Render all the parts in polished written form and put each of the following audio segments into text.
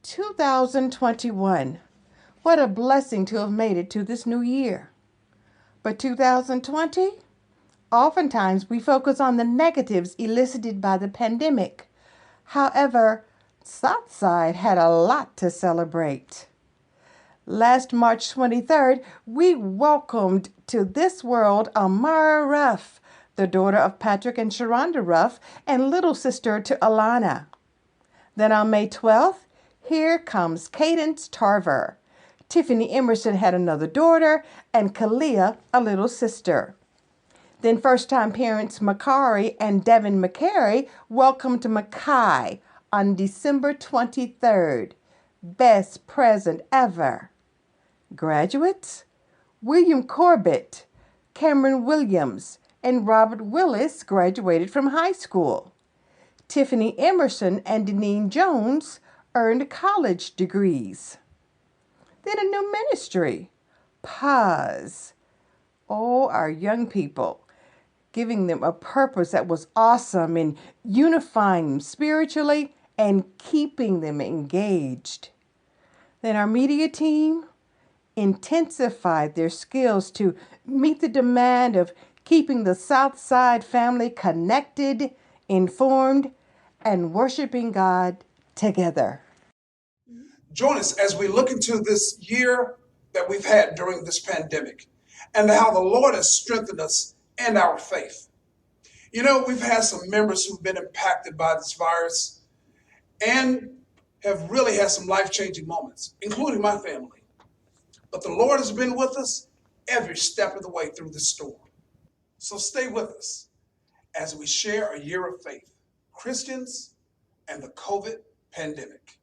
2021. What a blessing to have made it to this new year. But 2020? Oftentimes we focus on the negatives elicited by the pandemic. However, Southside had a lot to celebrate. Last March 23rd, we welcomed to this world Amara Ruff, the daughter of Patrick and Sharonda Ruff and little sister to Alana. Then on May 12th, here comes Cadence Tarver. Tiffany Emerson had another daughter, and Kalia a little sister. Then first-time parents Makari and Devin McCary welcomed Makai on December 23rd. Best present ever. Graduates? William Corbett, Cameron Williams, and Robert Willis graduated from high school. Tiffany Emerson and Deneen Jones earned college degrees. Then a new ministry, Pause. Oh, our young people, giving them a purpose that was awesome in unifying them spiritually and keeping them engaged. Then our media team intensified their skills to meet the demand of keeping the Southside family connected, informed, and worshiping God together. Join us as we look into this year that we've had during this pandemic and how the Lord has strengthened us in our faith. You know, we've had some members who've been impacted by this virus and have really had some life-changing moments, including my family. But the Lord has been with us every step of the way through this storm. So stay with us as we share a year of faith, Christians and the COVID pandemic.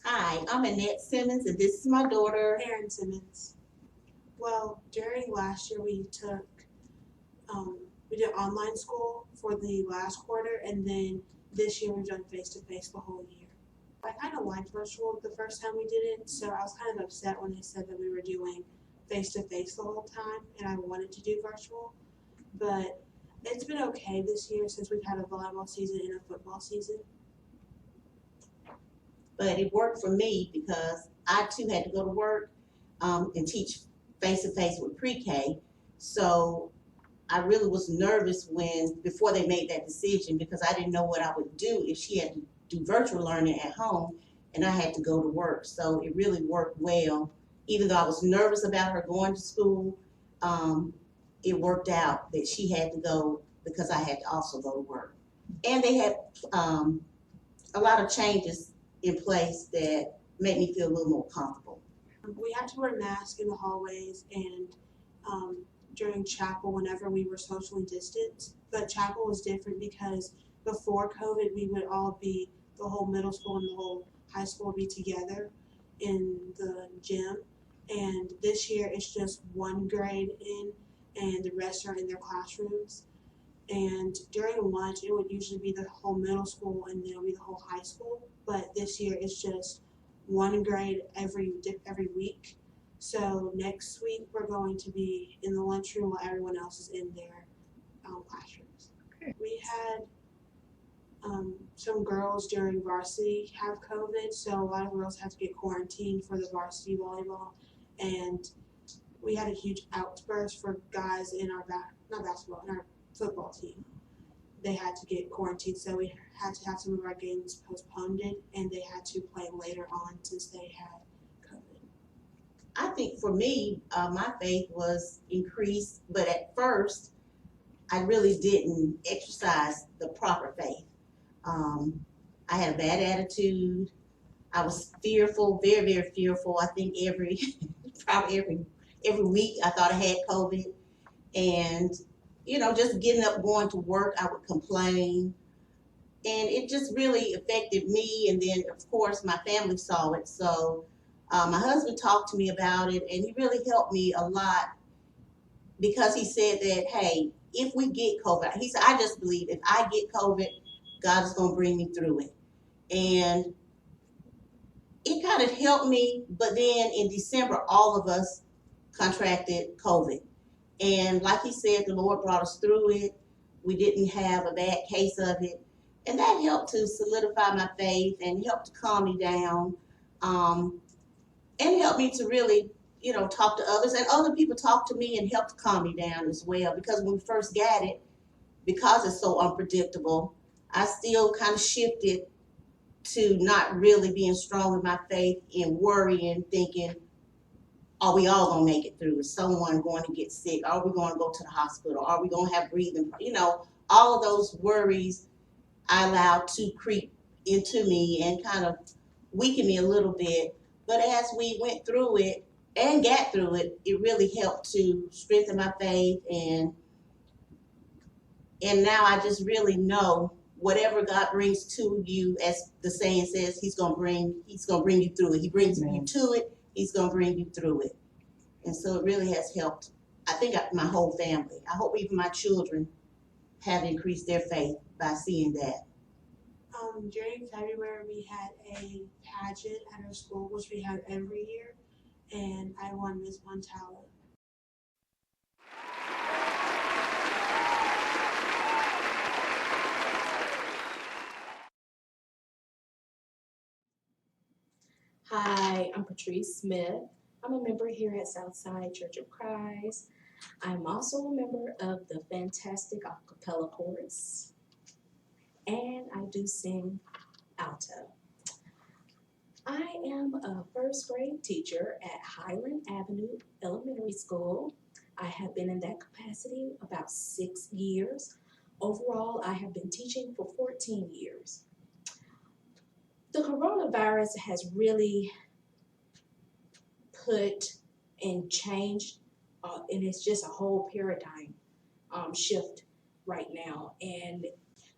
Hi, I'm Annette Simmons, and this is my daughter. Erin Simmons. Well, during last year we did online school for the last quarter, and then this year we've done face-to-face the whole year. I kind of liked virtual the first time we did it, so I was kind of upset when they said that we were doing face-to-face the whole time, and I wanted to do virtual. But it's been okay this year since we've had a volleyball season and a football season. But it worked for me because I too had to go to work and teach face-to-face with pre-K. So I really was nervous before they made that decision, because I didn't know what I would do if she had to do virtual learning at home and I had to go to work. So it really worked well. Even though I was nervous about her going to school, it worked out that she had to go because I had to also go to work. And they had a lot of changes in place that made me feel a little more comfortable. We had to wear masks in the hallways and during chapel whenever we were socially distanced. But chapel was different because before COVID, we would all be, the whole middle school and the whole high school would be together in the gym. And this year it's just one grade in and the rest are in their classrooms. And during lunch, it would usually be the whole middle school and then it would be the whole high school. But this year it's just one grade every week. So next week we're going to be in the lunchroom while everyone else is in their classrooms. Okay. We had some girls during varsity have COVID, so a lot of girls had to get quarantined for the varsity volleyball, and we had a huge outburst for guys in our in our football team. They had to get quarantined, so we had to have some of our games postponed, and they had to play later on since they had COVID. I think for me, my faith was increased, but at first, I really didn't exercise the proper faith. I had a bad attitude. I was fearful, very, very fearful. I think probably every week I thought I had COVID, and just getting up, going to work, I would complain. And it just really affected me. And then, of course, my family saw it. So my husband talked to me about it, and he really helped me a lot because he said that, hey, if we get COVID, he said, I just believe if I get COVID, God is going to bring me through it. And it kind of helped me. But then in December, all of us contracted COVID. And like he said, the Lord brought us through it. We didn't have a bad case of it. And that helped to solidify my faith and helped to calm me down. And helped me to really, talk to others. And other people talked to me and helped to calm me down as well. Because when we first got it, because it's so unpredictable, I still kind of shifted to not really being strong in my faith and worrying, thinking, are we all gonna make it through? Is someone going to get sick? Are we going to go to the hospital? Are we going to have breathing? All of those worries I allowed to creep into me and kind of weaken me a little bit. But as we went through it and got through it, it really helped to strengthen my faith, and now I just really know whatever God brings to you, as the saying says, He's gonna bring you through it. He brings you to it, He's gonna bring you through it. And so it really has helped, I think, my whole family. I hope even my children have increased their faith by seeing that. During February, we had a pageant at our school, which we have every year, and I won Miss Montala. Hi, I'm Patrice Smith. I'm a member here at Southside Church of Christ. I'm also a member of the Fantastic Acapella Chorus, and I do sing alto. I am a first grade teacher at Highland Avenue Elementary School. I have been in that capacity about 6 years. Overall, I have been teaching for 14 years. The coronavirus has really put and changed, and it's just a whole paradigm shift right now. And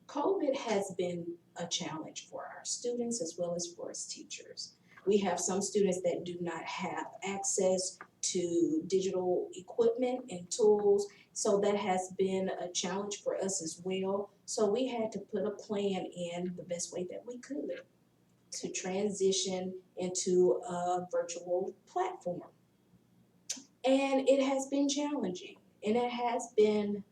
COVID has been a challenge for our students as well as for us teachers. We have some students that do not have access to digital equipment and tools, so that has been a challenge for us as well. So we had to put a plan in the best way that we could to transition into a virtual platform. And it has been challenging, and it has been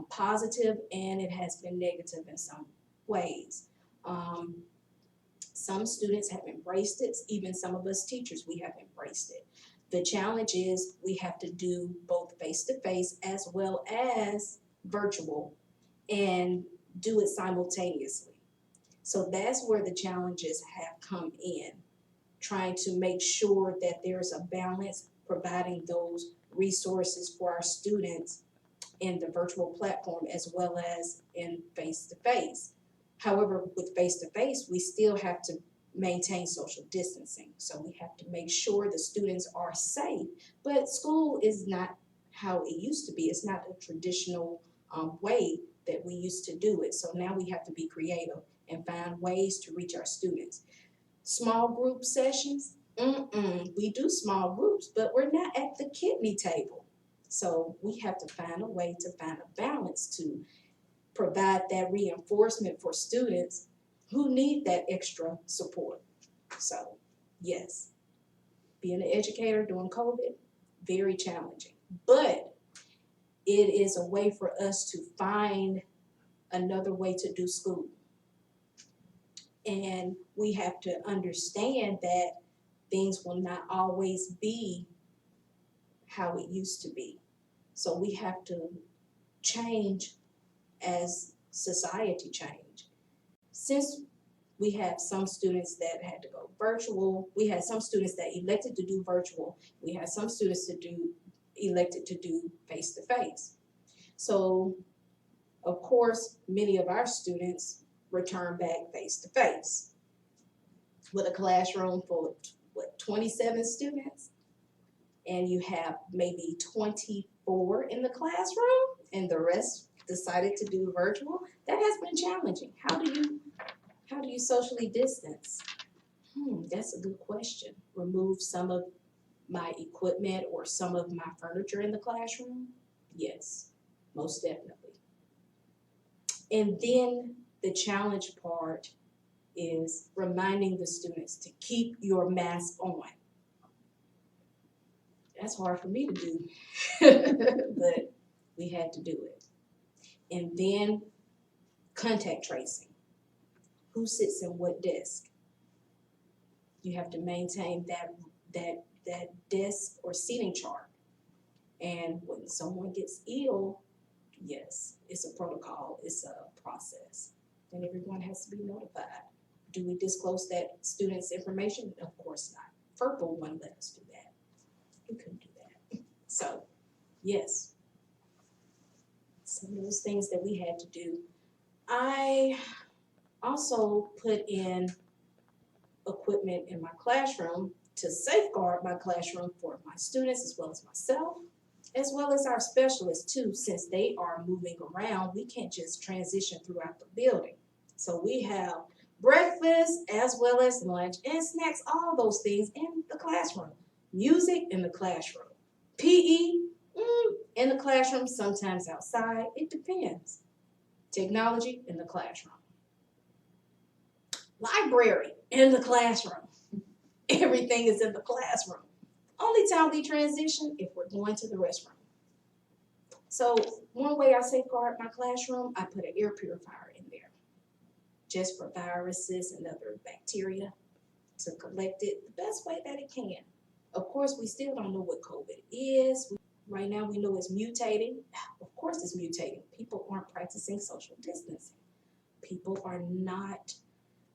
positive, and it has been negative in some ways. Some students have embraced it, even some of us teachers, we have embraced it. The challenge is we have to do both face-to-face as well as virtual and do it simultaneously. So that's where the challenges have come in, trying to make sure that there's a balance, providing those resources for our students in the virtual platform as well as in face-to-face. However, with face-to-face, we still have to maintain social distancing. So we have to make sure the students are safe, but school is not how it used to be. It's not a traditional way that we used to do it. So now we have to be creative and find ways to reach our students. Small group sessions, we do small groups, but we're not at the kidney table. So we have to find a way to find a balance to provide that reinforcement for students who need that extra support. So yes, being an educator during COVID, very challenging, but it is a way for us to find another way to do school. And we have to understand that things will not always be how it used to be. So we have to change as society change. Since we had some students that had to go virtual, we had some students that elected to do virtual, we had some students elected to do face-to-face. So of course, many of our students return back face-to-face with a classroom full of 27 students, and you have maybe 24 in the classroom and the rest decided to do virtual. That has been challenging. How do you socially distance? That's a good question. Remove some of my equipment or some of my furniture in the classroom? Yes, most definitely. And then the challenge part is reminding the students to keep your mask on. That's hard for me to do, but we had to do it. And then contact tracing. Who sits in what desk? You have to maintain that desk or seating chart. And when someone gets ill, yes, it's a protocol, it's a process, and everyone has to be notified. Do we disclose that student's information? Of course not. FERPA wouldn't let us do that. We couldn't do that. So, yes, some of those things that we had to do. I also put in equipment in my classroom to safeguard my classroom for my students as well as myself, as well as our specialists too. Since they are moving around, we can't just transition throughout the building. So we have breakfast as well as lunch and snacks, all those things in the classroom. Music in the classroom. PE in the classroom, sometimes outside, it depends. Technology in the classroom. Library in the classroom. Everything is in the classroom. Only time we transition if we're going to the restroom. So one way I safeguard my classroom, I put an air purifier in there just for viruses and other bacteria to collect it the best way that it can. Of course, we still don't know what COVID is. Right now we know it's mutating. Of course it's mutating. People aren't practicing social distancing. People are not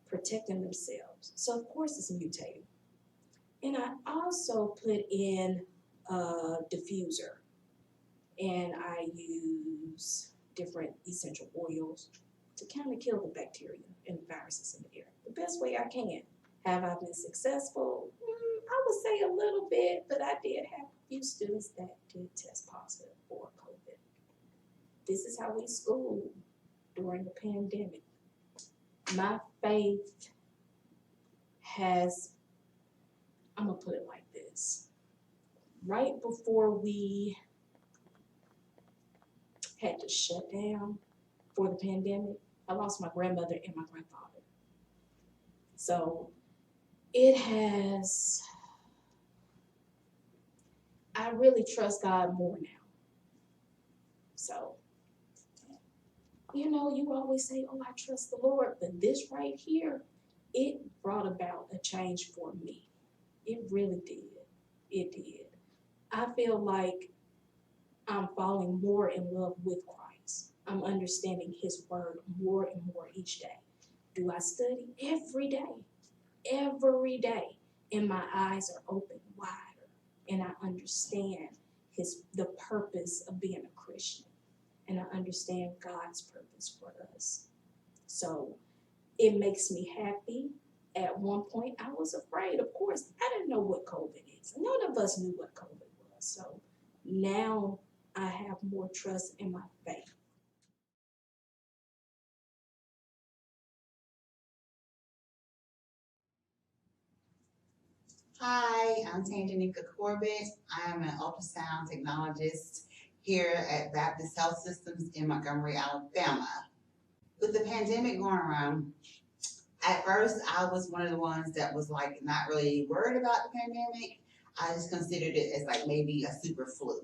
protecting themselves. So of course it's mutating. And I also put in a diffuser, and I use different essential oils to kind of kill the bacteria and viruses in the air the best way I can. Have I been successful? I would say a little bit, but I did have a few students that did test positive for COVID. This is how we schooled during the pandemic. My faith has, I'm gonna put it like this. Right before we had to shut down for the pandemic, I lost my grandmother and my grandfather. So it has, I really trust God more now. So, you know, you always say, oh, I trust the Lord, but this right here, it brought about a change for me. It really did. It did. I feel like I'm falling more in love with Christ. I'm understanding his word more and more each day. Do I study? Every day. Every day. And my eyes are open wider. And I understand the purpose of being a Christian. And I understand God's purpose for us. So it makes me happy. At one point, I was afraid. Of course, I didn't know what COVID is. None of us knew what COVID was. So now I have more trust in my faith. Hi, I'm Tanjanika Corbett. I am an ultrasound technologist here at Baptist Health Systems in Montgomery, Alabama. With the pandemic going around, at first I was one of the ones that was like not really worried about the pandemic. I just considered it as like maybe a super flu.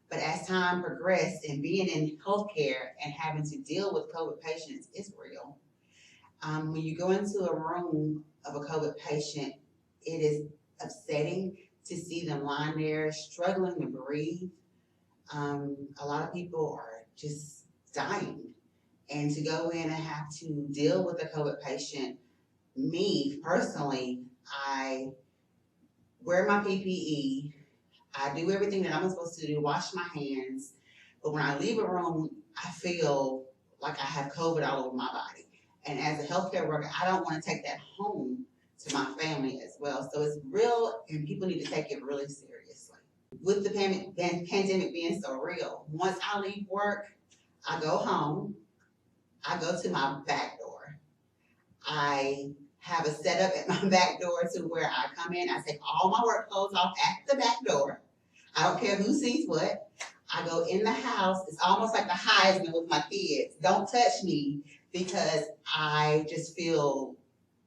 But as time progressed and being in healthcare and having to deal with COVID patients is real. When you go into a room of a COVID patient, it is upsetting to see them lying there struggling to breathe. A lot of people are just dying. And to go in and have to deal with a COVID patient, me personally, I wear my PPE, I do everything that I'm supposed to do, wash my hands, but when I leave a room, I feel like I have COVID all over my body. And as a healthcare worker, I don't want to take that home to my family as well. So it's real, and people need to take it really seriously. With the pandemic being so real, once I leave work, I go home, I go to my back door. I have a setup at my back door to where I come in, I take all my work clothes off at the back door. I don't care who sees what. I go in the house. It's almost like the Heisman with my kids. Don't touch me because I just feel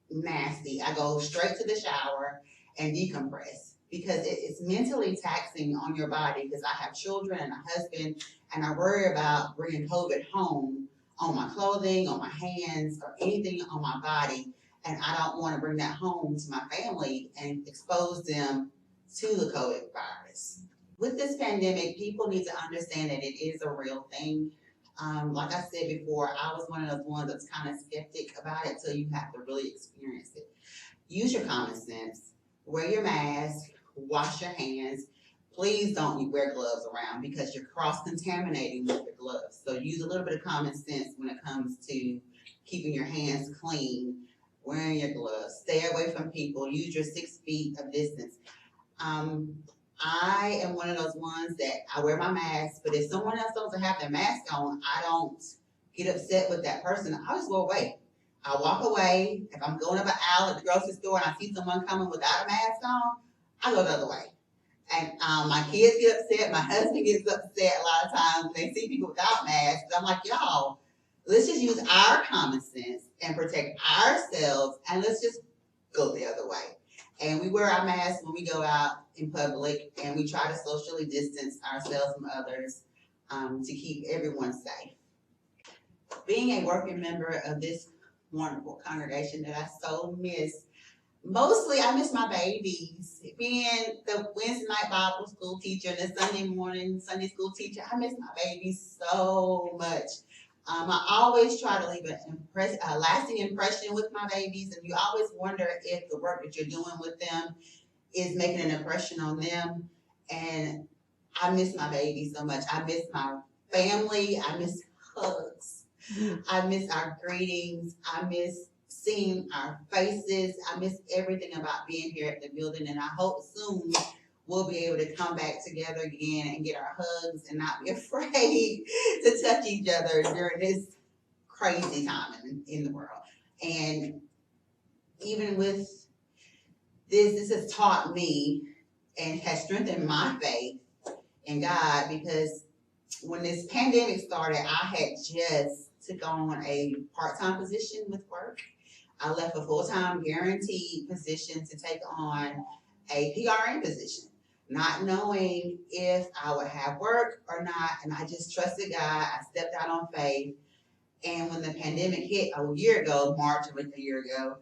nasty. I go straight to the shower and decompress. because it's mentally taxing on your body, because I have children and a husband, and I worry about bringing COVID home on my clothing, on my hands, or anything on my body. And I don't want to bring that home to my family and expose them to the COVID virus. With this pandemic, people need to understand that it is a real thing. Like I said before, I was one of those ones that's kind of skeptic about it till you have to really experience it. Use your common sense, wear your mask, wash your hands. Please don't wear gloves around because you're cross-contaminating with the gloves. So use a little bit of common sense when it comes to keeping your hands clean, wearing your gloves, stay away from people, use your 6 feet of distance. I am one of those ones that I wear my mask, but if someone else doesn't have their mask on, I don't get upset with that person. I just go away. I walk away. If I'm going up an aisle at the grocery store and I see someone coming without a mask on, I go the other way. And my kids get upset. My husband gets upset a lot of times when they see people without masks. I'm like, y'all, let's just use our common sense and protect ourselves, and let's just go the other way. And we wear our masks when we go out in public, and we try to socially distance ourselves from others to keep everyone safe. Being a working member of this wonderful congregation that I so miss, mostly I miss my babies. Being the Wednesday night Bible school teacher and the Sunday morning Sunday school teacher, I miss my babies so much. I always try to leave a lasting impression with my babies, and you always wonder if the work that you're doing with them is making an impression on them. And I miss my babies so much. I miss my family. I miss hugs. I miss our greetings. I miss seeing our faces. I miss everything about being here at the building, and I hope soon we'll be able to come back together again and get our hugs and not be afraid to touch each other during this crazy time in the world. And even with this has taught me and has strengthened my faith in God, because when this pandemic started, I had just took on a part-time position with work. I left a full-time guaranteed position to take on a PRN position, not knowing if I would have work or not. And I just trusted God. I stepped out on faith. And when the pandemic hit a year ago, March of a year ago,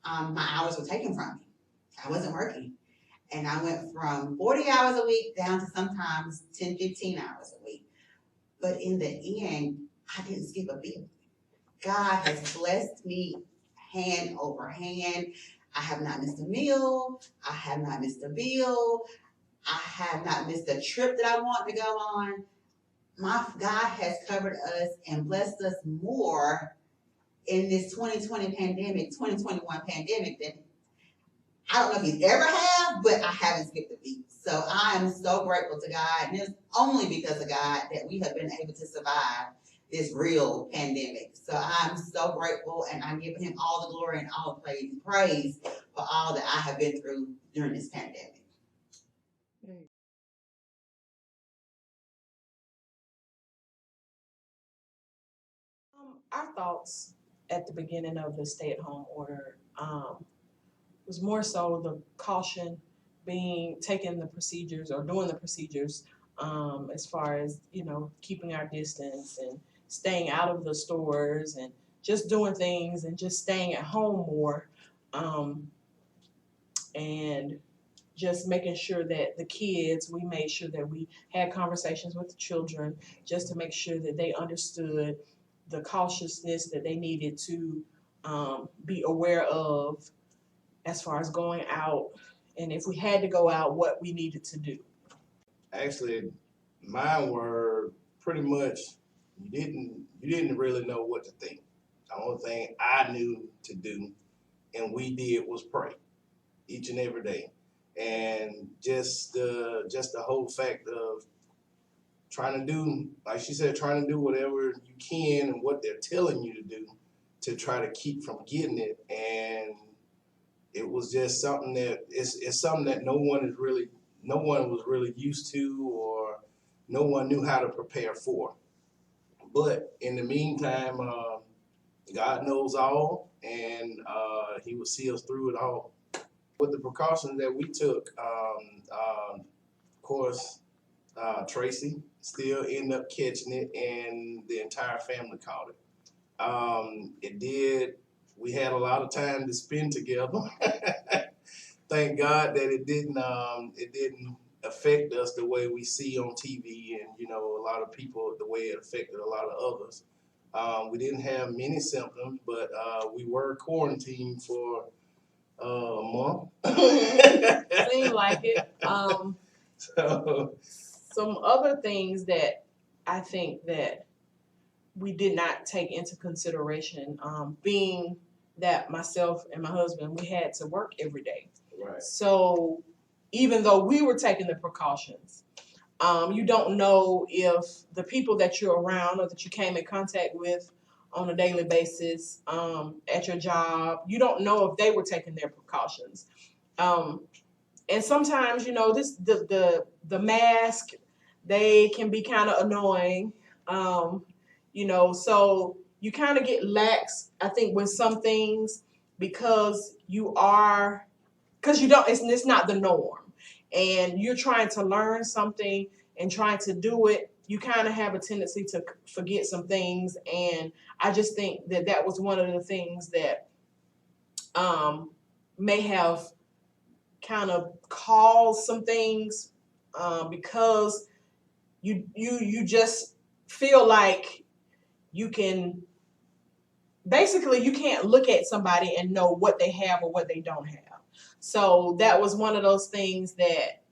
my hours were taken from me. I wasn't working. And I went from 40 hours a week down to sometimes 10, 15 hours a week. But in the end, I didn't skip a beat. God has blessed me hand over hand. I have not missed a meal. I have not missed a bill. I have not missed a trip that I want to go on. My God has covered us and blessed us more in this 2020 pandemic, 2021 pandemic than I don't know if he's ever have, but I haven't skipped a beat. So I am so grateful to God, and it's only because of God that we have been able to survive this real pandemic. So I'm so grateful, and I give him all the glory and all the praise for all that I have been through during this pandemic. Our thoughts at the beginning of the stay-at-home order was more so the caution being taking the procedures or doing the procedures as far as, keeping our distance and staying out of the stores and just doing things and just staying at home more, and just making sure that the kids, we made sure that we had conversations with the children just to make sure that they understood the cautiousness that they needed to be aware of as far as going out, and if we had to go out, what we needed to do. Actually, mine were pretty much you didn't really know what to think. The only thing I knew to do, and we did, was pray each and every day, and just the whole fact of trying to do, like she said, trying to do whatever you can and what they're telling you to do to try to keep from getting it. And it was just something that it's something that no one was really used to, or no one knew how to prepare for. But in the meantime, God knows all, and he will see us through it all. with the precautions that we took, of course, Tracy still ended up catching it, and the entire family caught it. We had a lot of time to spend together. Thank God that it didn't affect us the way we see on TV, and a lot of people, the way it affected a lot of others. We didn't have many symptoms, but we were quarantined for a month. Seemed like it. So, Some other things that I think that we did not take into consideration, being that myself and my husband, we had to work every day. right. So even though we were taking the precautions, you don't know if the people that you're around or that you came in contact with on a daily basis, at your job, you don't know if they were taking their precautions. And sometimes, the mask, they can be kind of annoying. So you kind of get lax, I think, with some things because it's not the norm. And you're trying to learn something and trying to do it, you kind of have a tendency to forget some things. And I just think that was one of the things that may have kind of caused some things, because you just feel like you can't look at somebody and know what they have or what they don't have. So that was one of those things that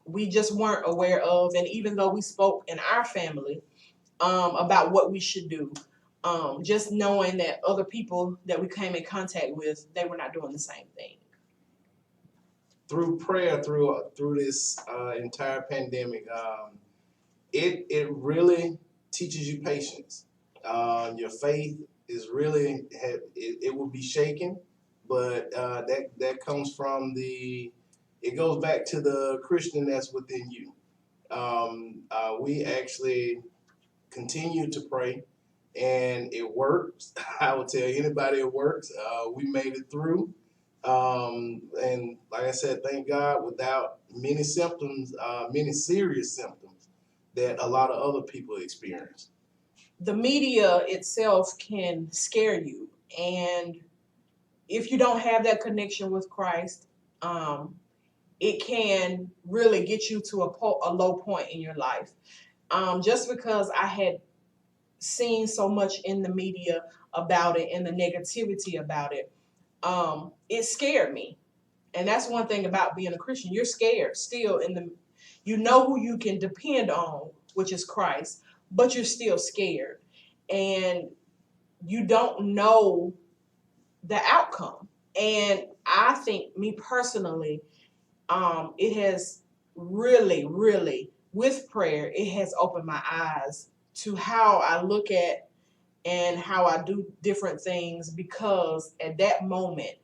we just weren't aware of. And even though we spoke in our family about what we should do, just knowing that other people that we came in contact with, they were not doing the same thing. Through prayer, through this entire pandemic, it really teaches you patience. Your faith is really it will be shaken, but that comes from it goes back to the Christian that's within you. We actually continue to pray, and it works. I would tell anybody it works. We made it through. And like I said, thank God, without many symptoms, many serious symptoms that a lot of other people experience. The media itself can scare you, and if you don't have that connection with Christ, it can really get you to a low point in your life. Just because I had seen so much in the media about it and the negativity about it, it scared me. And that's one thing about being a Christian. You're scared still you know who you can depend on, which is Christ, but you're still scared. And you don't know the outcome. And I think, me personally, it has really, really, with prayer, it has opened my eyes to how I look at and how I do different things, because at that moment,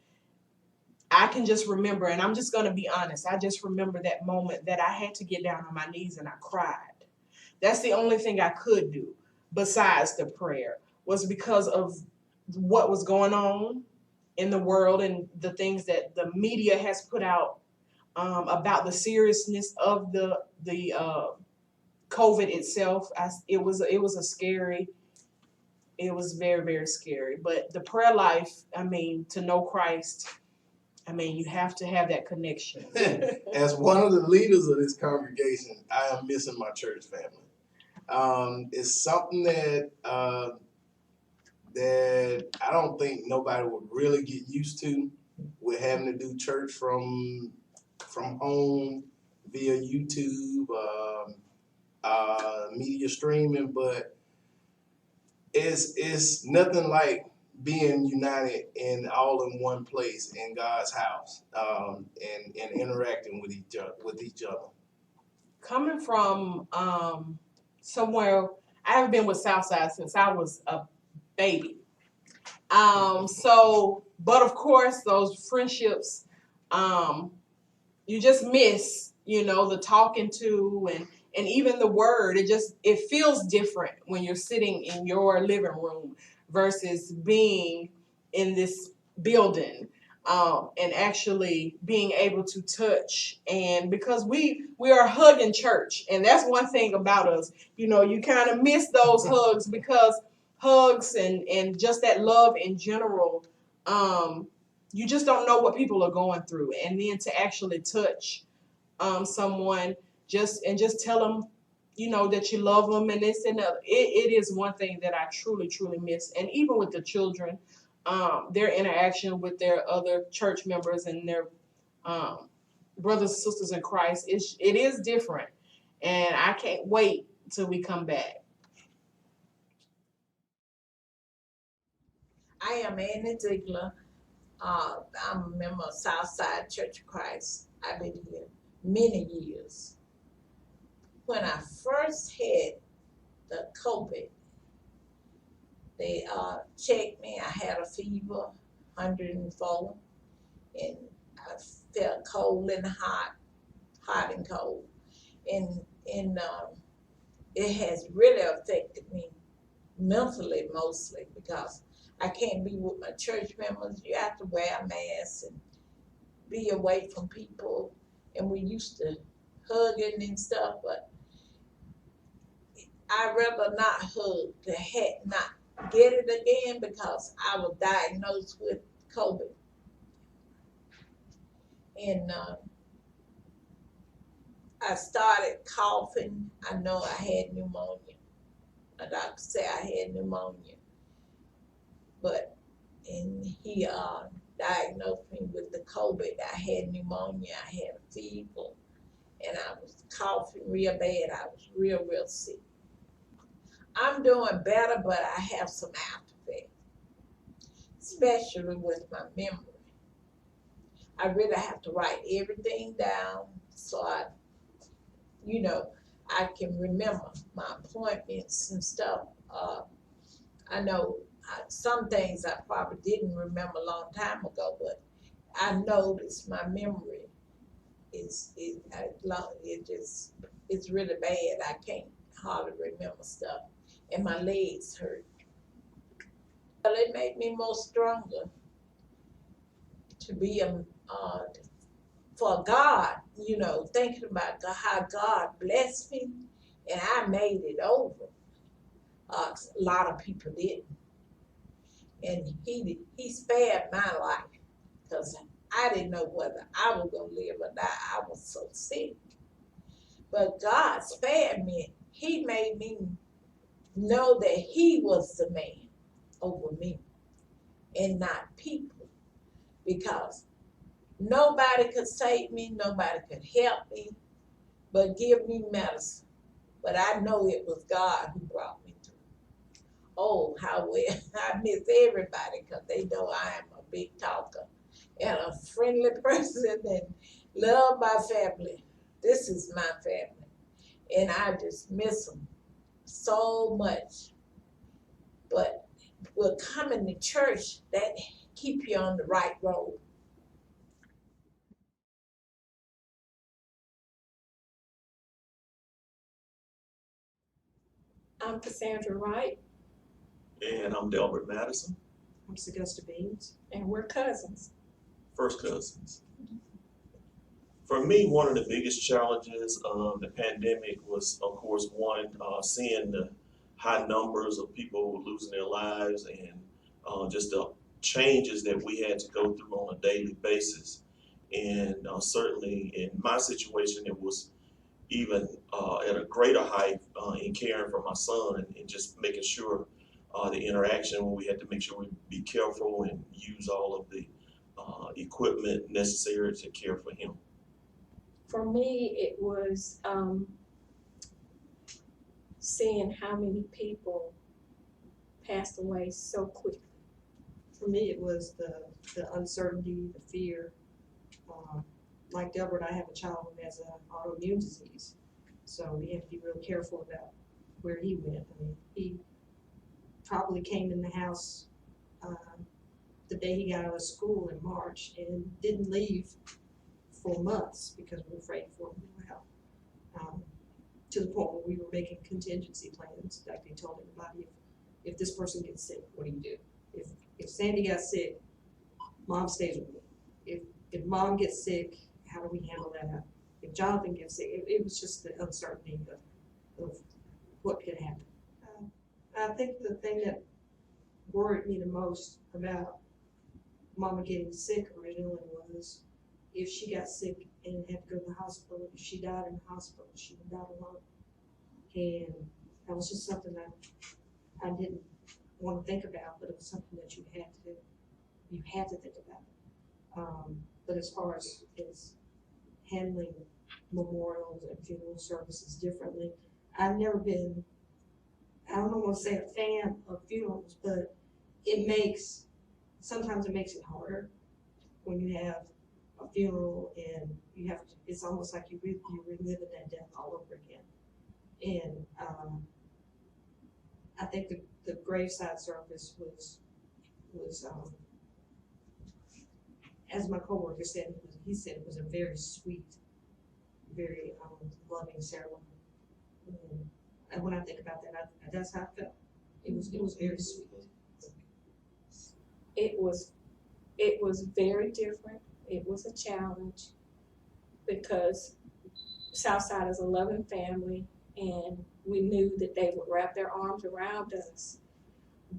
I can just remember, and I'm just going to be honest, I just remember that moment that I had to get down on my knees and I cried. That's the only thing I could do besides the prayer, was because of what was going on in the world and the things that the media has put out about the seriousness of the COVID itself. It was very, very scary. But the prayer life, to know Christ, you have to have that connection. As one of the leaders of this congregation, I am missing my church family. It's something that I don't think nobody would really get used to, with having to do church from home via YouTube, media streaming, but it's nothing like being united and all in one place in God's house, and interacting with each other. Coming from somewhere, I haven't been with Southside since I was a baby. But of course, those friendships, you just miss, the talking to and even the word. It feels different when you're sitting in your living room versus being in this building. and actually being able to touch. And because we are a hugging church, and that's one thing about us, you know, you kind of miss those hugs, because hugs and just that love in general, you just don't know what people are going through. And then to actually touch someone, just tell them, you know, that you love them and this and that, it is one thing that I truly miss. And even with the children, their interaction with their other church members and their brothers and sisters in Christ, it is different. And I can't wait till we come back. I am Annie Ziegler. I'm a member of Southside Church of Christ. I've been here many years. When I first had the COVID, they checked me. I had a fever, 104, and I felt cold and hot and cold. And it has really affected me mentally mostly, because I can't be with my church members. You have to wear a mask and be away from people. And we used to hugging and stuff, but I'd rather not hug to not get it again, because I was diagnosed with COVID. And I started coughing. I know I had pneumonia. The doctor said I had pneumonia. And he diagnosed me with the COVID. I had pneumonia, I had a fever, and I was coughing real bad. I was real sick. I'm doing better, but I have some after effects, especially with my memory. I really have to write everything down so I can remember my appointments and stuff. I know some things I probably didn't remember a long time ago, but I noticed my memory it's really bad. I can't hardly remember stuff, and my legs hurt. Well, it made me more stronger to be for God, thinking about how God blessed me, and I made it over. A lot of people didn't. And he spared my life, because I didn't know whether I was going to live or die. I was so sick. But God spared me. He made me know that he was the man over me and not people, because nobody could save me, nobody could help me but give me medicine. But I know it was God who brought me through. Oh, how well I miss everybody, because they know I am a big talker and a friendly person and love my family. This is my family, and I just miss them so much. But we're coming to church, that keep you on the right road. I'm Cassandra Wright, And I'm Delbert Madison, I'm Augusta Beans. and we're cousins. first cousins. For me, one of the biggest challenges of the pandemic was, of course, one, seeing the high numbers of people losing their lives, and just the changes that we had to go through on a daily basis. And certainly in my situation, it was even at a greater height in caring for my son, and just making sure the interaction, when we had to make sure we be careful and use all of the equipment necessary to care for him. For me, it was seeing how many people passed away so quickly. For me, it was the uncertainty, the fear. Like Delbert, I have a child who has an autoimmune disease, so we have to be real careful about where he went. I mean, he probably came in the house the day he got out of school in March and didn't leave for months because we were afraid for him to to the point where we were making contingency plans. Like they told everybody, if this person gets sick, what do you do? If Sandy got sick, Mom stays with me. if mom gets sick, how do we handle that? If Jonathan gets sick, it was just the uncertainty of what could happen. I think the thing that worried me the most about mama getting sick originally was if she got sick and had to go to the hospital, if she died in the hospital, she would die alone. And that was just something that I didn't want to think about, but it was something that you had to think about. But as far as handling memorials and funeral services differently, I've never been, I don't want to say a fan of funerals, but sometimes it makes it harder when you have a funeral and it's almost like you're reliving that death all over again. And I think the graveside service was as my coworker said, he said it was a very sweet, very loving ceremony. And when I think about that, that's how I felt. It was very sweet. It was very different. It was a challenge because Southside is a loving family, and we knew that they would wrap their arms around us.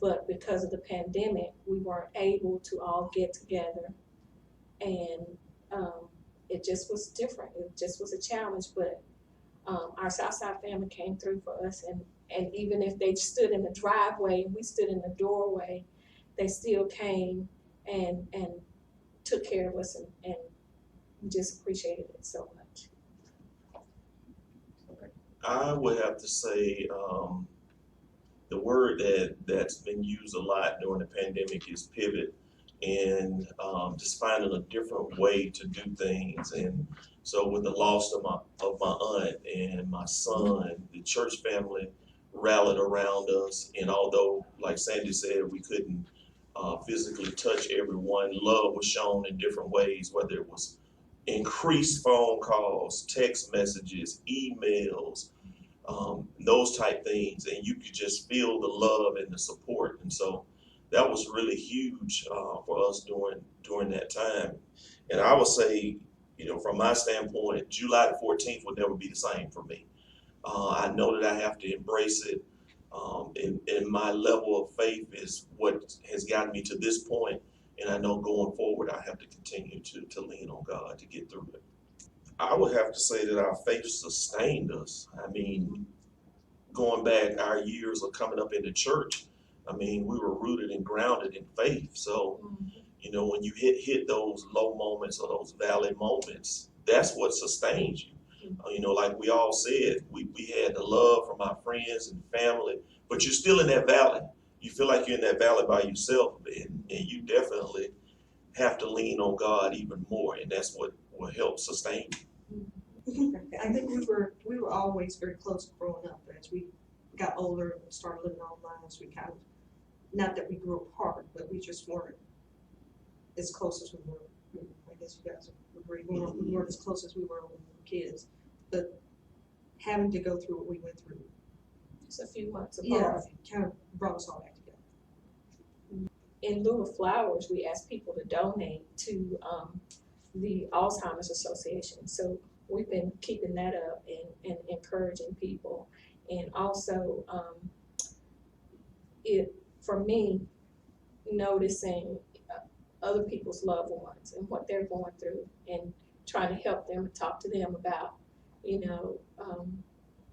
But because of the pandemic, we weren't able to all get together, and it just was different. It just was a challenge, but our Southside family came through for us, and even if they stood in the driveway and we stood in the doorway, they still came and took care of us, and we just appreciated it so much. I would have to say the word that's been used a lot during the pandemic is pivot, and just finding a different way to do things. And so with the loss of my aunt and my son, the church family rallied around us. And although, like Sandy said, we couldn't physically touch everyone, love was shown in different ways, whether it was increased phone calls, text messages, emails, those type things, and you could just feel the love and the support. And so that was really huge for us during that time. And I would say, from my standpoint, July the 14th will never be the same for me. I know that I have to embrace it. And my level of faith is what has gotten me to this point. And I know going forward, I have to continue to lean on God to get through it. I would have to say that our faith sustained us. I mean, going back our years of coming up in the church, I mean, we were rooted and grounded in faith. So, when you hit those low moments or those valley moments, that's what sustains you. Like we all said, we had the love from our friends and family, but you're still in that valley. You feel like you're in that valley by yourself, and you definitely have to lean on God even more, and that's what will help sustain you. I think we were always very close growing up. As we got older and started living our lives, we kind of, not that we grew apart, but we just weren't as close as we were. I guess you guys agree. We weren't as close as we were when we were kids. But having to go through what we went through, just a few months apart, kind of brought us all back together. In lieu of flowers, we asked people to donate to the Alzheimer's Association. So we've been keeping that up and encouraging people. And also, for me, noticing other people's loved ones and what they're going through, and trying to help them and talk to them about,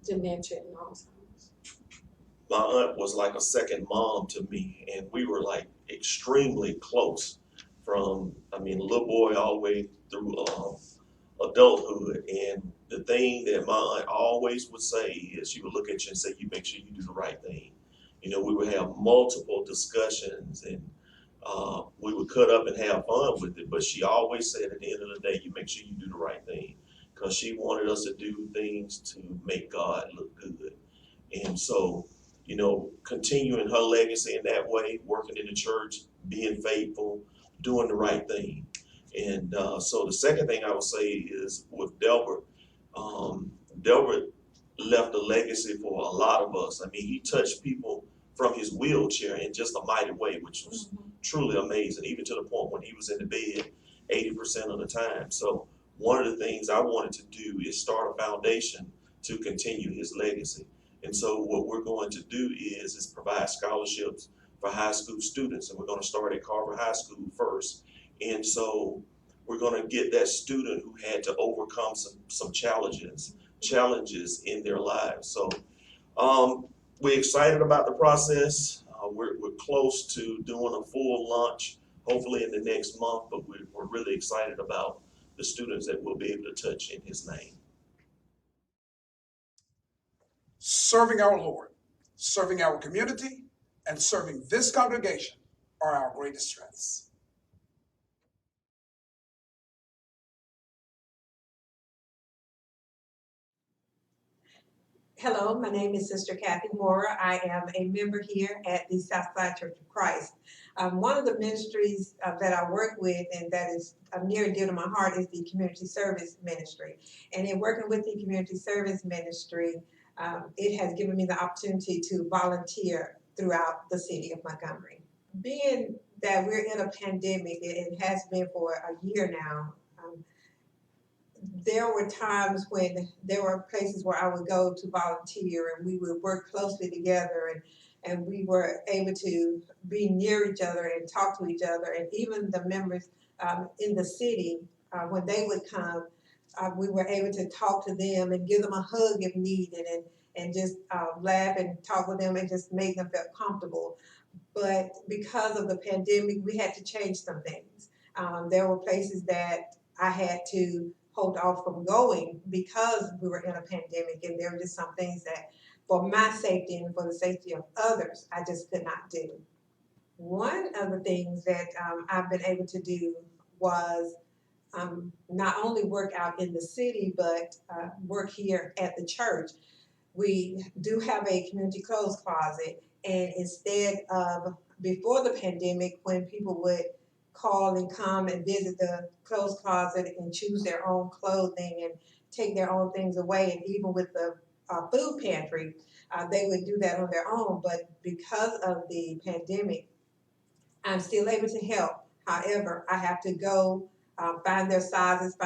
dementia and Alzheimer's. My aunt was like a second mom to me, and we were like extremely close from, a little boy all the way through adulthood. And the thing that my aunt always would say is, she would look at you and say, you make sure you do the right thing. We would have multiple discussions, and we would cut up and have fun with it, but she always said at the end of the day, you make sure you do the right thing, because she wanted us to do things to make God look good. And so, continuing her legacy in that way, working in the church, being faithful, doing the right thing. And so the second thing I would say is with Delbert, Delbert left a legacy for a lot of us. He touched people from his wheelchair in just a mighty way, which was truly amazing, even to the point when he was in the bed 80% of the time. So one of the things I wanted to do is start a foundation to continue his legacy. And so what we're going to do is provide scholarships for high school students, and we're going to start at Carver High School first. And so we're going to get that student who had to overcome some challenges in their lives. So we're excited about the process. We're close to doing a full launch, hopefully in the next month, but we're really excited about the students that we'll be able to touch in his name. Serving our Lord, serving our community, and serving this congregation are our greatest strengths. Hello, my name is Sister Kathy Mora. I am a member here at the Southside Church of Christ. One of the ministries that I work with and that is near and dear to my heart is the Community Service Ministry. And in working with the Community Service Ministry, it has given me the opportunity to volunteer throughout the city of Montgomery. Being that we're in a pandemic, it has been for a year now, there were times when there were places where I would go to volunteer and we would work closely together and we were able to be near each other and talk to each other. And even the members in the city, when they would come, we were able to talk to them and give them a hug if needed and just laugh and talk with them and just make them feel comfortable. But because of the pandemic, we had to change some things. There were places that I had to hold off from going because we were in a pandemic, and there were just some things that for my safety and for the safety of others, I just could not do. One of the things that I've been able to do was not only work out in the city, but work here at the church. We do have a community clothes closet, and instead of before the pandemic, when people would call and come and visit the clothes closet and choose their own clothing and take their own things away, and even with the food pantry, they would do that on their own. But because of the pandemic, I'm still able to help. However, I have to go find the sizes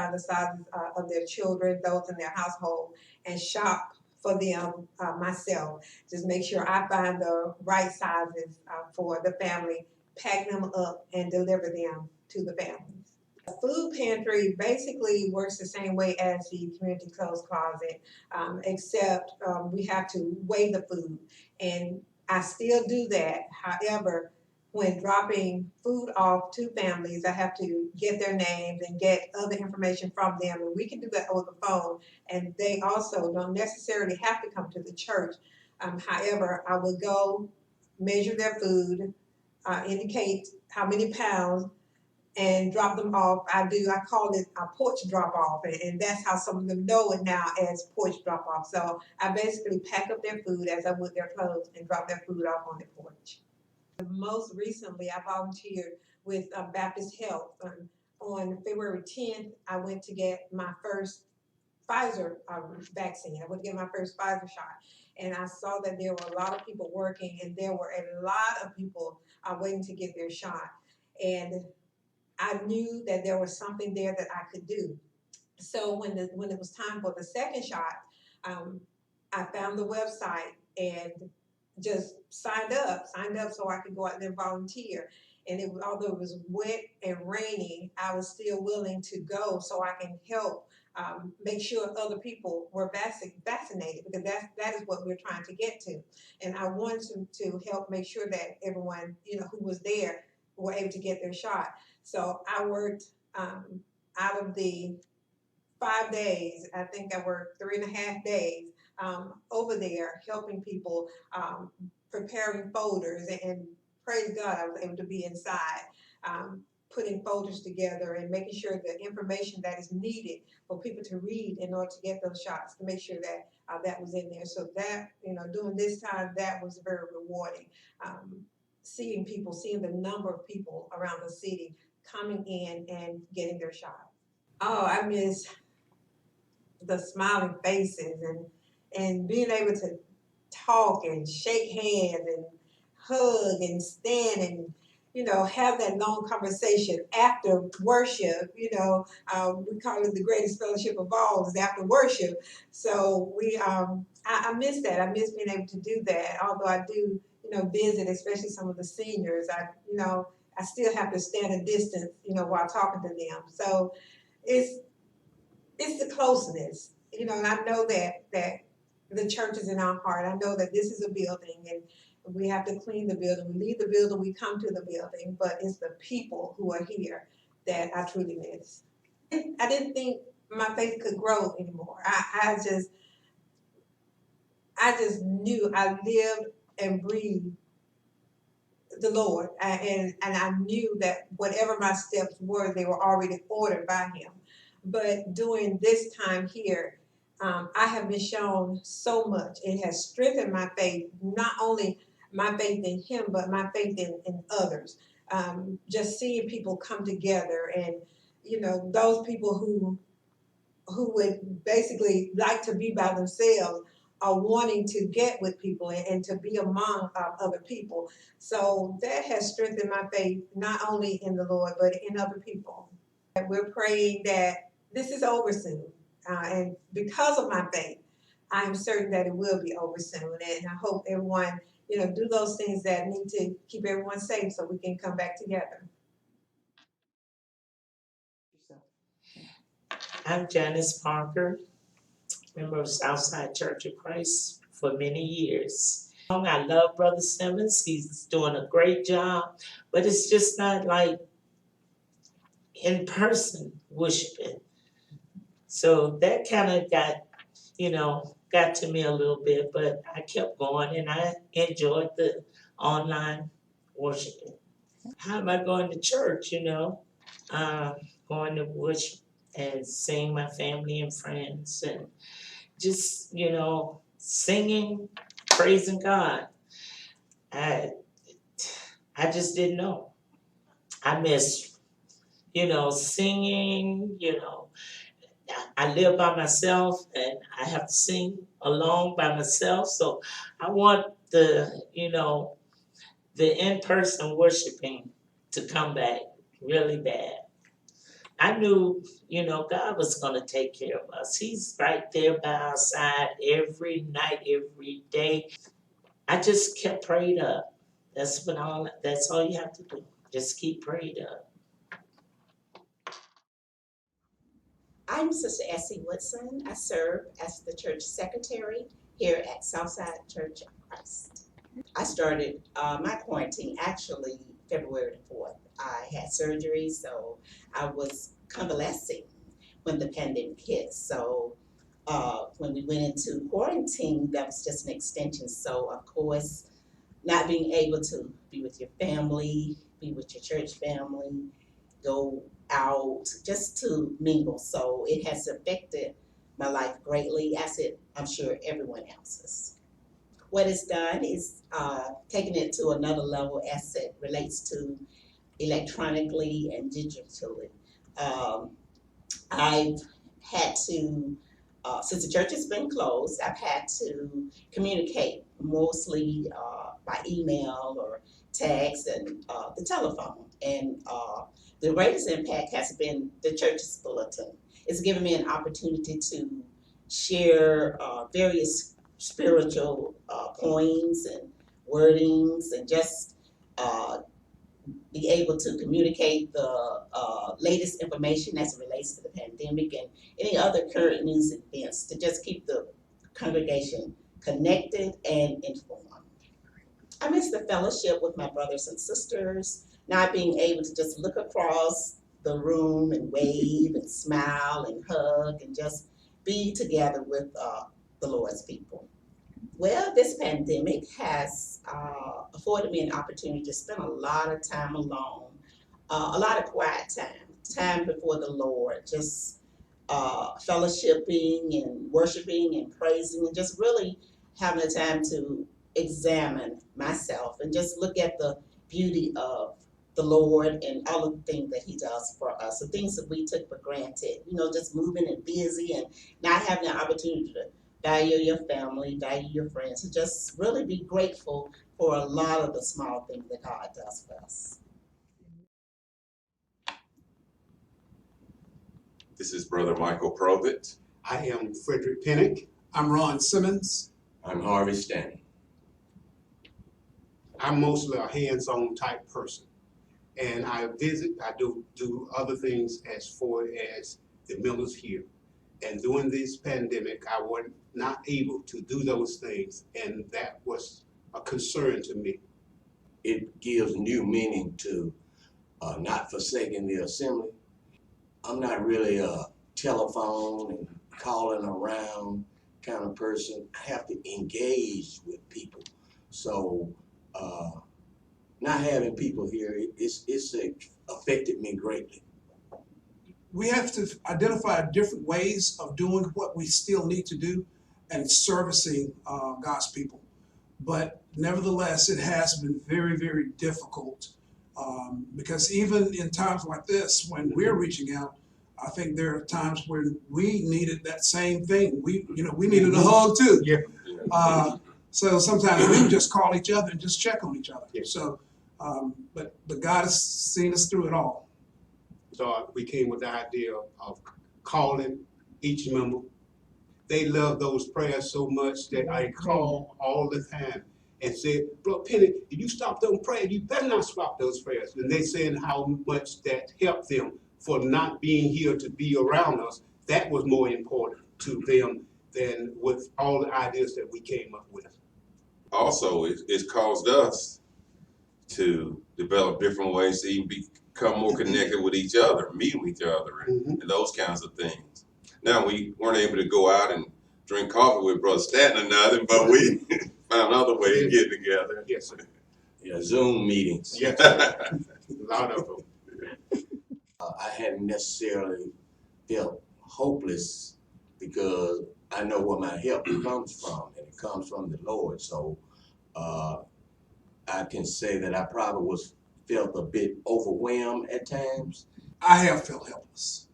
of their children, those in their household, and shop for them myself. Just make sure I find the right sizes for the family, pack them up, and deliver them to the families. The food pantry basically works the same way as the community clothes closet, except we have to weigh the food, and I still do that. However, when dropping food off to families, I have to get their names and get other information from them, and we can do that over the phone, and they also don't necessarily have to come to the church. However, I will go measure their food, indicate how many pounds, and drop them off. I call it a porch drop off, and that's how some of them know it now as porch drop off. So I basically pack up their food as I would their clothes and drop their food off on the porch. Most recently, I volunteered with Baptist Health. On February 10th, I went to get my first Pfizer vaccine. I went to get my first Pfizer shot. And I saw that there were a lot of people working, and there were a lot of people waiting to get their shot. And I knew that there was something there that I could do. So when it was time for the second shot, I found the website and just signed up so I could go out there and volunteer. And although it was wet and rainy, I was still willing to go so I can help make sure other people were vaccinated, because that is what we're trying to get to. And I wanted to help make sure that everyone, who was there were able to get their shot. So I worked out of the 5 days, I think I worked 3.5 days over there helping people, preparing folders, and praise God, I was able to be inside, putting folders together and making sure the information that is needed for people to read in order to get those shots, to make sure that that was in there. So that, during this time, that was very rewarding. Seeing the number of people around the city coming in and getting their shot. Oh, I miss the smiling faces and being able to talk and shake hands and hug and stand have that long conversation after worship. We call it the greatest fellowship of all is after worship. So I miss that. I miss being able to do that. Although I do, visit, especially some of the seniors. I still have to stand a distance, while talking to them. So it's the closeness, and I know that the church is in our heart. I know that this is a building and we have to clean the building. We leave the building, we come to the building, but it's the people who are here that I truly miss. I didn't think my faith could grow anymore. I just knew I lived and breathed the Lord, and I knew that whatever my steps were, they were already ordered by Him. But during this time here, I have been shown so much. It has strengthened my faith, not only my faith in Him, but my faith in others. Just seeing people come together, and those people who would basically like to be by themselves are wanting to get with people and to be among other people. So that has strengthened my faith, not only in the Lord, but in other people. We're praying that this is over soon. And because of my faith, I am certain that it will be over soon. And I hope everyone, do those things that need to keep everyone safe so we can come back together. I'm Janice Parker, member of Southside Church of Christ for many years. I love Brother Simmons. He's doing a great job, but it's just not like in-person worshiping. So that kind of got to me a little bit, but I kept going and I enjoyed the online worshiping. How am I going to church, going to worship and seeing my family and friends and just, singing, praising God. I just didn't know. I miss, singing, I live by myself and I have to sing along by myself. So I want the in-person worshiping to come back really bad. I knew, God was going to take care of us. He's right there by our side every night, every day. I just kept prayed up. That's all you have to do. Just keep prayed up. I'm Sister Essie Woodson. I serve as the church secretary here at Southside Church of Christ. I started my quarantine actually February the 4th. I had surgery, so I was convalescing when the pandemic hit. So when we went into quarantine, that was just an extension. So of course, not being able to be with your family, be with your church family, go out just to mingle. So it has affected my life greatly, as I'm sure everyone else's. What it's done is taking it to another level as it relates to electronically and digitally. I've had to, since the church has been closed, I've had to communicate mostly by email or text and the telephone. And the greatest impact has been the church's bulletin. It's given me an opportunity to share various spiritual poems and wordings and just be able to communicate the latest information as it relates to the pandemic and any other current news events to just keep the congregation connected and informed. I miss the fellowship with my brothers and sisters, not being able to just look across the room and wave and smile and hug and just be together with the Lord's people. Well, this pandemic has afforded me an opportunity to spend a lot of time alone, a lot of quiet time before the Lord, just fellowshipping and worshiping and praising and just really having a time to examine myself and just look at the beauty of the Lord and all of the things that He does for us, the things that we took for granted, just moving and busy and not having the opportunity to value your family, value your friends, and just really be grateful for a lot of the small things that God does for us. This is Brother Michael Provitt. I am Frederick Pennick. I'm Ron Simmons. I'm Harvey Stanton. I'm mostly a hands-on type person. And I visit, I do other things as far as the members here. And during this pandemic, I was not able to do those things, and that was a concern to me. It gives new meaning to not forsaking the assembly. I'm not really a telephone and calling around kind of person. I have to engage with people. So not having people here, it's affected me greatly. We have to identify different ways of doing what we still need to do and servicing God's people. But nevertheless, it has been very, very difficult because even in times like this, when we're reaching out, I think there are times when we needed that same thing. We needed a hug too. Yeah. So sometimes we would just call each other and just check on each other. Yeah. So, but God has seen us through it all. So we came with the idea of calling each member. They love those prayers so much that I call all the time and say, Brother Penny, if you stop them prayers, you better not stop those prayers. And they saying how much that helped them for not being here to be around us. That was more important to them than with all the ideas that we came up with. Also, it's caused us to develop different ways to even become more connected with each other, meet with each other, and those kinds of things. Now, we weren't able to go out and drink coffee with Brother Stanton or nothing, but we found other ways to get together. Yes, sir. Yeah, Zoom meetings. Yes, sir. A lot of them. I hadn't necessarily felt hopeless because I know where my help comes from, and it comes from the Lord. So I can say that I probably felt a bit overwhelmed at times. I have felt helpless.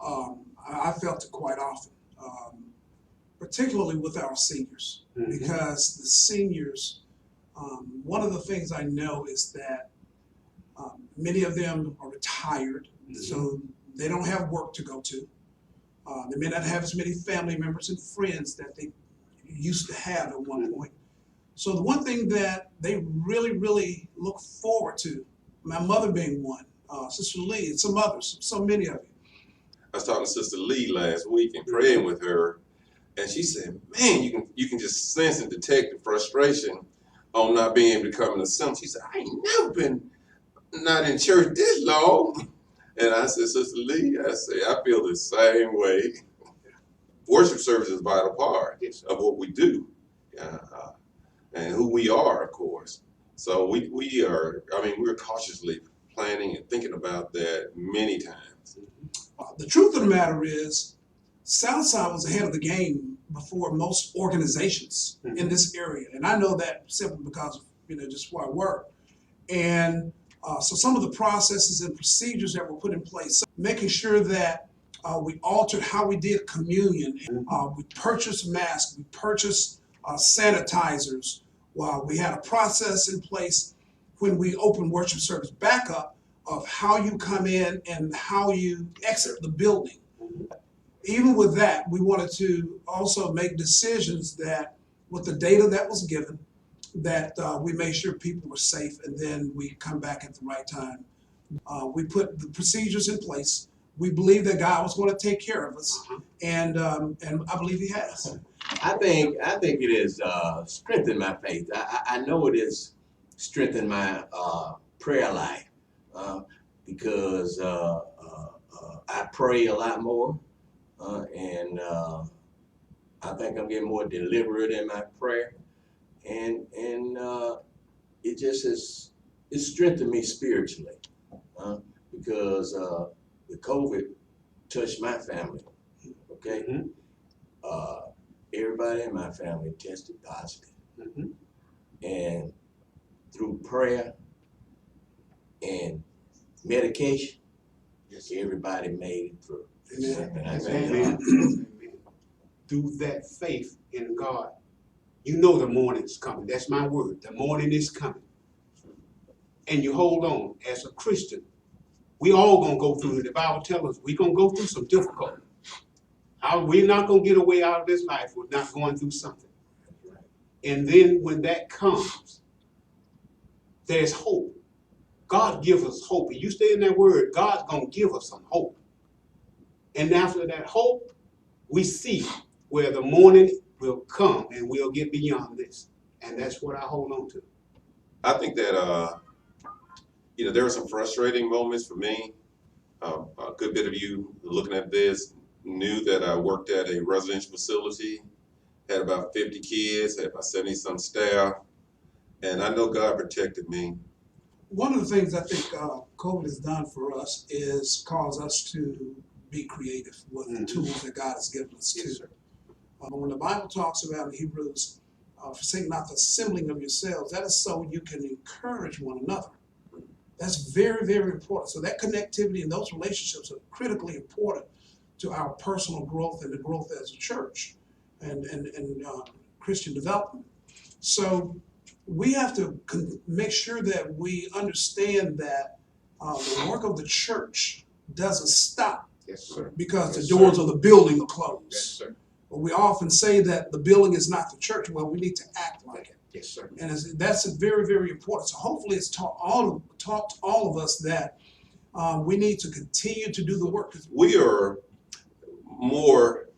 I felt it quite often, particularly with our seniors, because the seniors, one of the things I know is that many of them are retired, so they don't have work to go to. They may not have as many family members and friends that they used to have at one point. So the one thing that they really, really look forward to, my mother being one, Sister Lee, and some others, so many of you. I was talking to Sister Lee last week and praying with her, and she said, man, you can just sense and detect the frustration on not being able to come in the assembly. She said, I ain't never been not in church this long. And I said, Sister Lee, I feel the same way. Worship service is a vital part of what we do and who we are, of course. So we're cautiously planning and thinking about that many times. The truth of the matter is, Southside was ahead of the game before most organizations in this area. And I know that simply because of, just where I work. And so some of the processes and procedures that were put in place, making sure that we altered how we did communion. We purchased masks, we purchased sanitizers. We had a process in place when we opened worship service back up of how you come in and how you exit the building. Even with that, we wanted to also make decisions that with the data that was given, that we made sure people were safe, and then we come back at the right time. We put the procedures in place. We believe that God was going to take care of us, and I believe He has. I think it has strengthened my faith. I know it has strengthened my prayer life because I pray a lot more, and I think I'm getting more deliberate in my prayer, and it just it's strengthened me spiritually because the COVID touched my family. Okay. Everybody in my family tested positive. And through prayer and medication, everybody made it through. Amen. Through that faith in God, you know the morning's coming. That's my word. The morning is coming. And you hold on as a Christian. We all gonna go through it. The Bible tells us we gonna go through some difficulty. We're not gonna get away out of this life with not going through something. And then when that comes, there's hope. God gives us hope. And you stay in that word, God's gonna give us some hope. And after that hope, we see where the morning will come and we'll get beyond this. And that's what I hold on to. I think that, there were some frustrating moments for me. A good bit of you looking at this knew that I worked at a residential facility, had about 50 kids, had about 70-some staff, and I know God protected me. One of the things I think COVID has done for us is cause us to be creative with the tools that God has given us too. When the Bible talks about in Hebrews, forsake not the assembling of yourselves, that is so you can encourage one another. That's very, very important. So that connectivity and those relationships are critically important to our personal growth and the growth as a church and Christian development. So we have to make sure that we understand that the work of the church doesn't stop because the doors of the building are closed. Yes, sir. But we often say that the building is not the church. Well, we need to act like it. Yes, sir. And that's very, very important. So hopefully it's taught all of us that we need to continue to do the work. We are more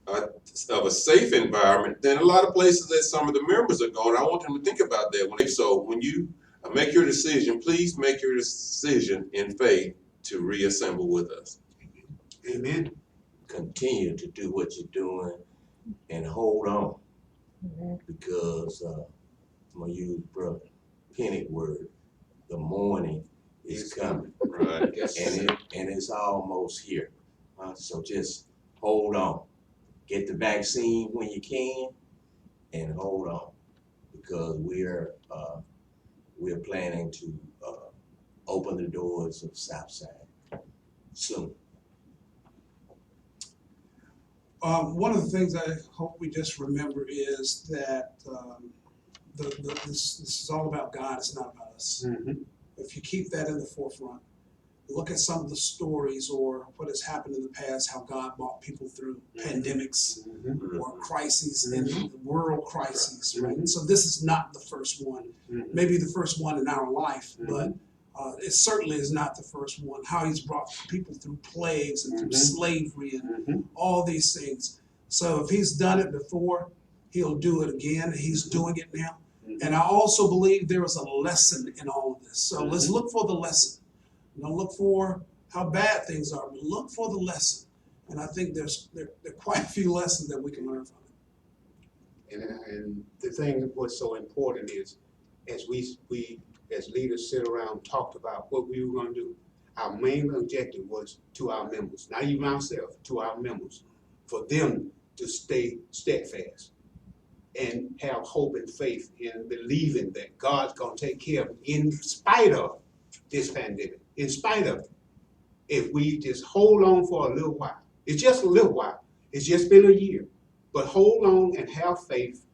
of a safe environment than a lot of places that some of the members are going. I want them to think about that. So when you make your decision, please make your decision in faith to reassemble with us. Amen. Continue to do what you're doing and hold on. Because I'm gonna use Brother Pennick word, the morning is coming. Right. And it's almost here. So just hold on. Get the vaccine when you can and hold on. Because we're planning to open the doors of Southside soon. One of the things I hope we just remember is that this is all about God, it's not about us. If you keep that in the forefront, look at some of the stories or what has happened in the past, how God brought people through pandemics or crises and world crises, right? So this is not the first one. Maybe the first one in our life, but it certainly is not the first one. How he's brought people through plagues and through slavery and all these things. So if he's done it before, he'll do it again. He's doing it now. And I also believe there is a lesson in all of this. So let's look for the lesson. Don't look for how bad things are, but look for the lesson. And I think there are quite a few lessons that we can learn from it. And the thing what's so important is, as we as leaders sit around and talked about what we were going to do, our main objective was to our members, not even ourselves, to our members, for them to stay steadfast and have hope and faith in believing that God's going to take care of them in spite of this pandemic, in spite of it. If we just hold on for a little while, it's just a little while, it's just been a year, but hold on and have faith.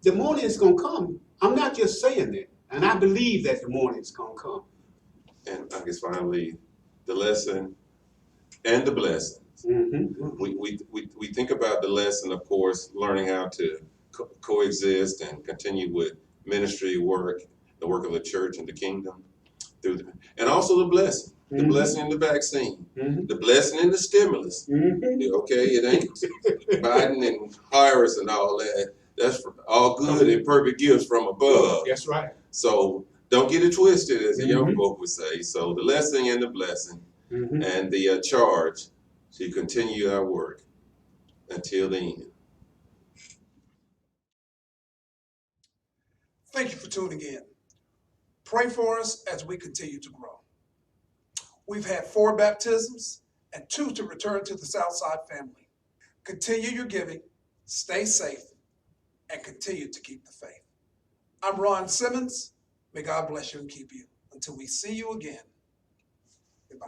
The morning is going to come. I'm not just saying that. And I believe that the morning is going to come. And I guess finally, the lesson and the blessings. We think about the lesson, of course, learning how to coexist and continue with ministry work, the work of the church and the kingdom, and also the blessing. The blessing in the vaccine, the blessing in the stimulus. Okay, it ain't Biden and Harris and all that. That's all good and perfect gifts from above. That's right. So don't get it twisted, as the young folk would say. So the lesson and the blessing and the charge to continue our work until the end. Thank you for tuning in. Pray for us as we continue to grow. We've had 4 baptisms and 2 to return to the Southside family. Continue your giving, stay safe, and continue to keep the faith. I'm Ron Simmons. May God bless you and keep you. Until we see you again, goodbye.